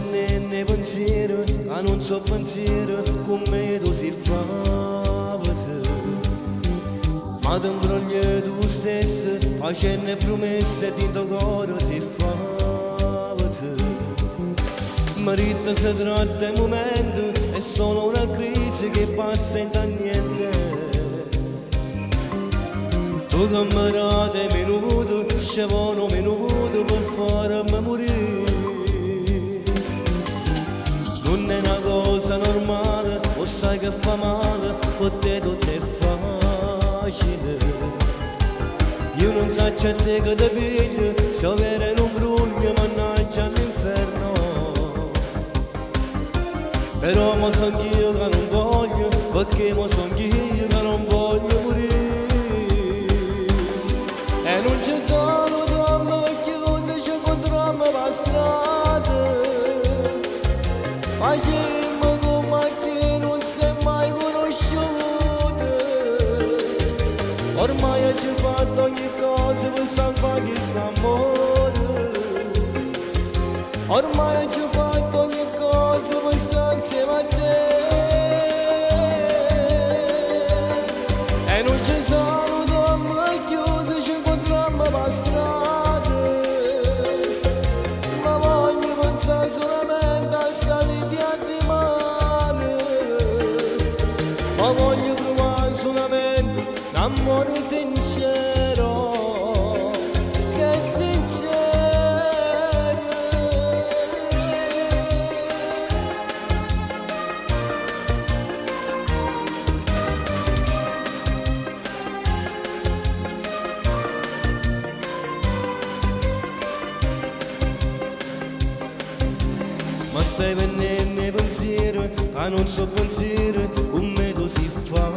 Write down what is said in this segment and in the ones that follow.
venire pensiero, che non so pensiero, come tu si fa ma ti imbrogli tu stesso, facendo promesse, di tuo cuore si fa marito si tratta il momento, è solo una crisi che passa in niente. Tu camarate minuto, scevono minuto per farmi morire. Non è una cosa normale, o sai che fa male, per te tutto è facile. Io non so c'è te che ti piglio, se avere non bruglia, mannaggia all'inferno. Però mo son io che non voglio, perché mo son io che non voglio morire. E non ci sono donne chiuse, ci incontriamo per strada. Facemmo come che non si è mai conosciuta. Ormai ci fatto ogni cosa per salvare questo amore. Ormai ci fatto ogni cosa per stare insieme a te. E non ci sono donne chiuse, ci incontriamo per strada. Ma voglio pensare solamente a sta vita di mano. Ma voglio provare solamente l'amore sincero, che è sincero. Ma stai venendo pensiero, che non so pensiero, come tu si fa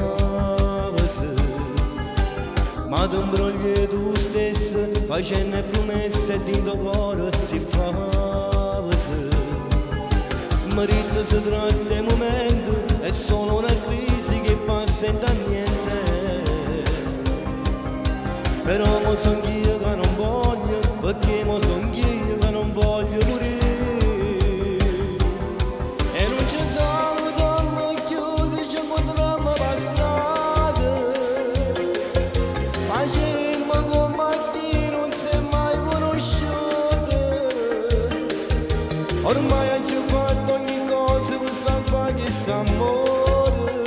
ma ti imbrogli tu stesso, facendo promesse di tuo cuore si fa marito si tratta il momento, è solo una crisi che passa in niente. Però mo son io che non voglio, perché mo son io che non voglio morire. Facemmo come te non si è mai conosciuta. Ormai ci fatto ogni cosa per salvare questo amore.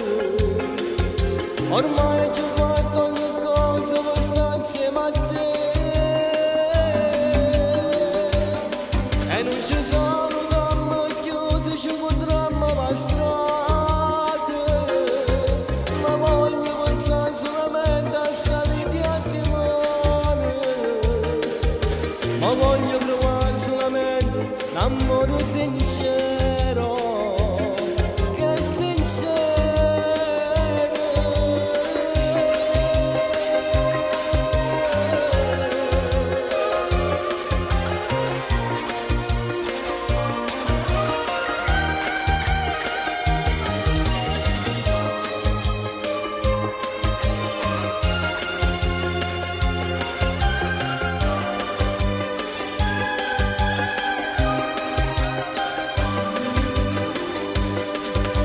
Ormai ci fatto ogni cosa per stare insieme a te. E non ci sono donne chiuse, ci incontriamo per strada. Ma voglio pensare solamente a sta vita di mano. Ma voglio provare solamente l'amore sincero, che è sincero.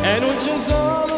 E non ci sono